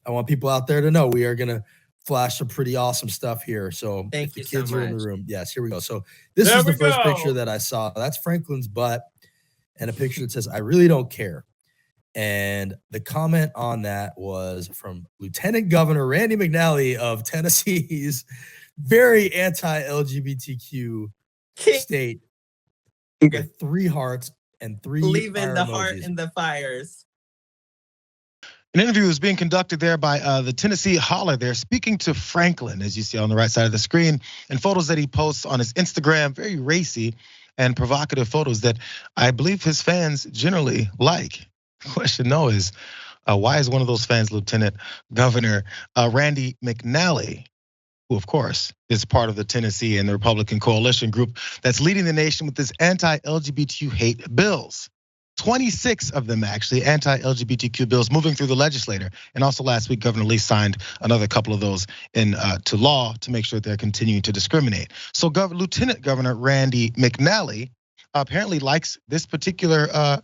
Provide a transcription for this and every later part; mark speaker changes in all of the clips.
Speaker 1: I want people out there to know we are gonna flash some pretty awesome stuff here. So
Speaker 2: Thank
Speaker 1: if the
Speaker 2: you so
Speaker 1: kids are in the
Speaker 2: much.
Speaker 1: room, yes, here we go. So this
Speaker 3: There
Speaker 1: is the
Speaker 3: we
Speaker 1: first picture
Speaker 3: go.
Speaker 1: that I saw. That's Franklin's butt, and a picture that says, "I really don't care." And the comment on that was from Lieutenant Governor Randy McNally of Tennessee's very anti-LGBTQ state, with 3 hearts and 3
Speaker 2: leaving
Speaker 1: fire
Speaker 2: the
Speaker 1: emojis.
Speaker 2: heart in the fires.
Speaker 4: An interview is being conducted there by the Tennessee Holler there, speaking to Franklin, as you see on the right side of the screen, and photos that he posts on his Instagram, very racy and provocative photos that I believe his fans generally like. The question though is, why is one of those fans Lieutenant Governor Randy McNally, who of course is part of the Tennessee and the Republican coalition group that's leading the nation with this anti-LGBTQ hate bills. 26 of them actually, anti-LGBTQ bills moving through the legislature. And also last week, Governor Lee signed another couple of those into law to make sure they're continuing to discriminate. So Lieutenant Governor Randy McNally apparently likes this particular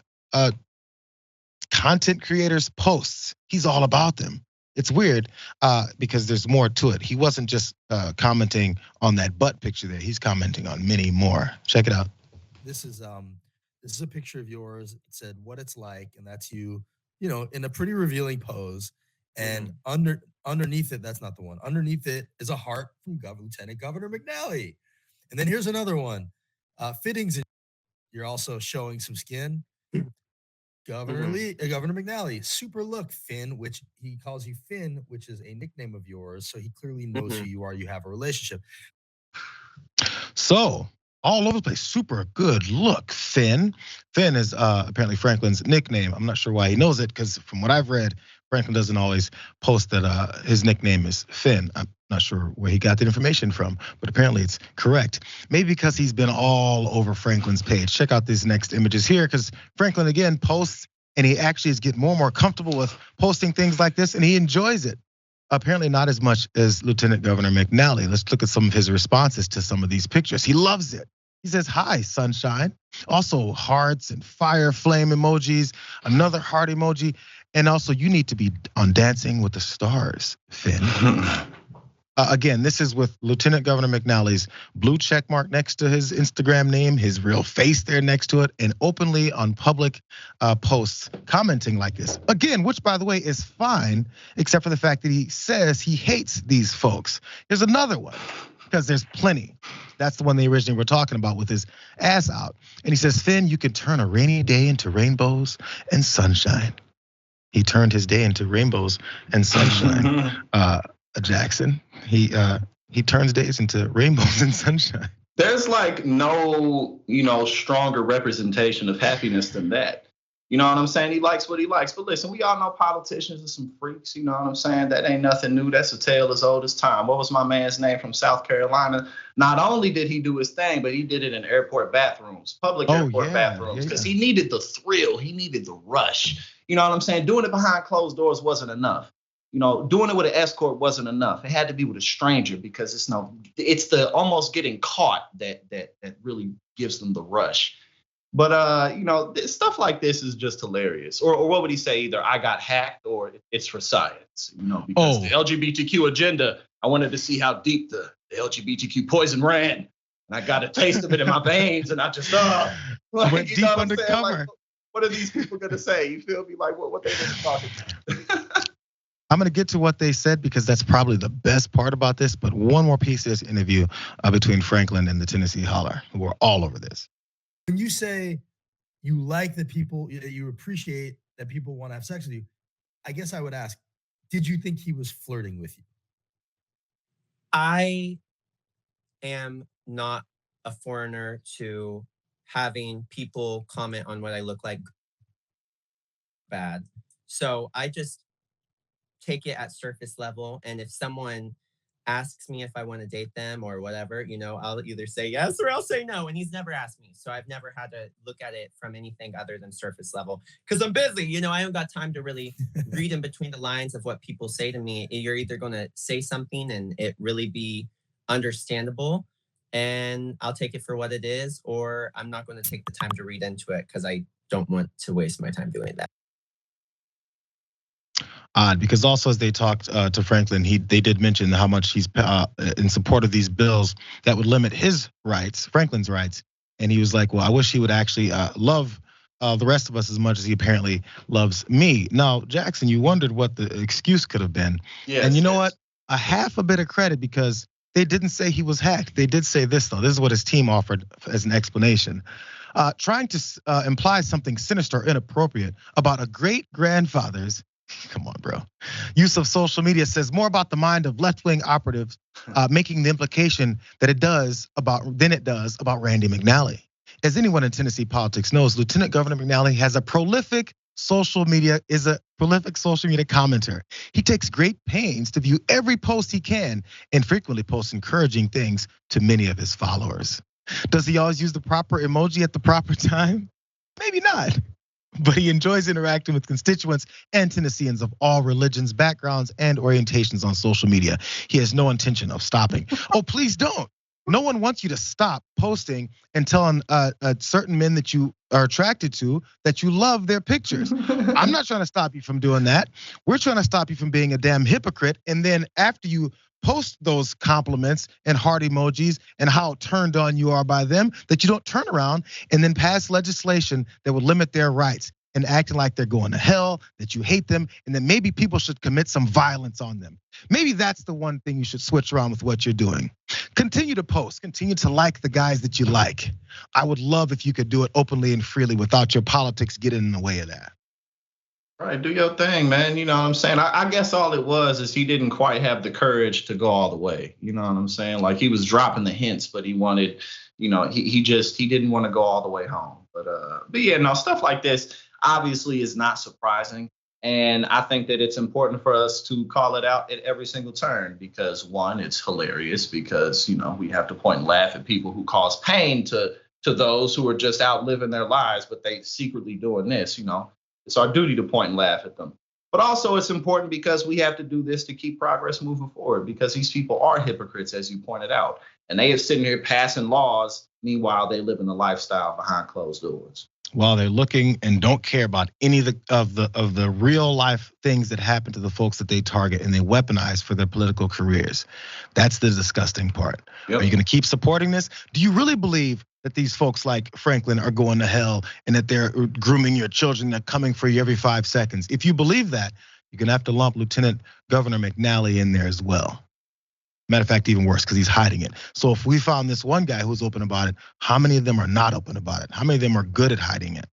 Speaker 4: content creator's posts. He's all about them. It's weird because there's more to it. He wasn't just commenting on that butt picture there. He's commenting on many more. Check it out.
Speaker 1: This is a picture of yours. It said what it's like, and that's you know, in a pretty revealing pose. And underneath it, that's not the one. Underneath it is a heart from Lieutenant Governor McNally. And then here's another one. Fittings. You're also showing some skin. Governor McNally, super look, Finn, which he calls you Finn, which is a nickname of yours. So he clearly knows who you are. You have a relationship.
Speaker 4: So all over the place, super good look, Finn. Finn is apparently Franklin's nickname. I'm not sure why he knows it, because from what I've read, Franklin doesn't always post that his nickname is Finn. I'm not sure where he got that information from, but apparently it's correct. Maybe because he's been all over Franklin's page. Check out these next images here, because Franklin again posts, and he actually is getting more and more comfortable with posting things like this, and he enjoys it. Apparently not as much as Lieutenant Governor McNally. Let's look at some of his responses to some of these pictures. He loves it. He says, "Hi, sunshine." Also hearts and fire flame emojis, another heart emoji. And also, you need to be on Dancing with the Stars, Finn. Again, this is with Lieutenant Governor McNally's blue check mark next to his Instagram name, his real face there next to it, and openly on public posts commenting like this. Again, which by the way is fine, except for the fact that he says he hates these folks. Here's another one, because there's plenty. That's the one they originally were talking about with his ass out. And he says, "Finn, you can turn a rainy day into rainbows and sunshine." He turned his day into rainbows and sunshine. Jackson, he turns days into rainbows and sunshine.
Speaker 5: There's like no, stronger representation of happiness than that. You know what I'm saying? He likes what he likes. But listen, we all know politicians are some freaks. You know what I'm saying? That ain't nothing new. That's a tale as old as time. What was my man's name from South Carolina? Not only did he do his thing, but he did it in airport bathrooms, public airport bathrooms, because he needed the thrill. He needed the rush. You know what I'm saying? Doing it behind closed doors wasn't enough. Doing it with an escort wasn't enough. It had to be with a stranger, because it's the almost getting caught that really gives them the rush. But stuff like this is just hilarious. Or what would he say? Either I got hacked or it's for science. Because the LGBTQ agenda, I wanted to see how deep the LGBTQ poison ran. And I got a taste of it in my veins, and I just
Speaker 4: went deep undercover.
Speaker 5: Like, what are these people gonna say? You feel me? Like what they been talking about?
Speaker 4: I'm gonna get to what they said, because that's probably the best part about this. But one more piece of this interview between Franklin and the Tennessee Holler, who are all over this.
Speaker 1: When you say you like the people, you appreciate that people want to have sex with you, I guess I would ask, did you think he was flirting with you?
Speaker 2: I am not a foreigner to having people comment on what I look like bad. So I just take it at surface level. And if someone asks me if I want to date them or whatever, I'll either say yes or I'll say no. And he's never asked me. So I've never had to look at it from anything other than surface level, because I'm busy. I haven't got time to really read in between the lines of what people say to me. You're either going to say something and it really be understandable, and I'll take it for what it is, or I'm not going to take the time to read into it, because I don't want to waste my time doing that.
Speaker 4: odd because also as they talked to Franklin, they did mention how much he's in support of these bills that would limit his rights, Franklin's rights. And he was like, well, I wish he would actually love the rest of us as much as he apparently loves me. Now, Jackson, you wondered what the excuse could have been.
Speaker 5: Yes,
Speaker 4: and you know
Speaker 5: yes.
Speaker 4: what? A half a bit of credit because they didn't say he was hacked. They did say this, though. This is what his team offered as an explanation. Trying to imply something sinister or inappropriate about a great-grandfather's, come on, bro, use of social media says more about the mind of left-wing operatives, making the implication that it does about Randy McNally. As anyone in Tennessee politics knows, Lieutenant Governor McNally has a prolific social media commenter. He takes great pains to view every post he can and frequently posts encouraging things to many of his followers. Does he always use the proper emoji at the proper time? Maybe not. But he enjoys interacting with constituents and Tennesseans of all religions, backgrounds, and orientations on social media. He has no intention of stopping. Oh, please don't. No one wants you to stop posting and telling certain men that you are attracted to that you love their pictures. I'm not trying to stop you from doing that. We're trying to stop you from being a damn hypocrite. And then after you post those compliments and heart emojis and how turned on you are by them, that you don't turn around and then pass legislation that would limit their rights and acting like they're going to hell, that you hate them, and then maybe people should commit some violence on them. Maybe that's the one thing you should switch around with what you're doing. Continue to post, continue to like the guys that you like. I would love if you could do it openly and freely without your politics getting in the way of that.
Speaker 5: Right, do your thing, man. You know what I'm saying? I guess all it was is he didn't quite have the courage to go all the way. You know what I'm saying? Like he was dropping the hints, but he wanted, you know, he didn't want to go all the way home. But yeah, no, stuff like this obviously is not surprising. And I think that it's important for us to call it out at every single turn because one, it's hilarious because, you know, we have to point and laugh at people who cause pain to those who are just out living their lives, but they secretly doing this, you know. It's our duty to point and laugh at them. But also it's important because we have to do this to keep progress moving forward because these people are hypocrites, as you pointed out. And they are sitting here passing laws. Meanwhile, they live in a lifestyle behind closed doors.
Speaker 4: While they're looking and don't care about any of the real life things that happen to the folks that they target and they weaponize for their political careers. That's the disgusting part. Yep. Are you going to keep supporting this? Do you really believe that these folks like Franklin are going to hell and that they're grooming your children, they're coming for you every 5 seconds? If you believe that, you're going to have to lump Lieutenant Governor McNally in there as well. Matter of fact, even worse, because he's hiding it. So if we found this one guy who's open about it, how many of them are not open about it? How many of them are good at hiding it?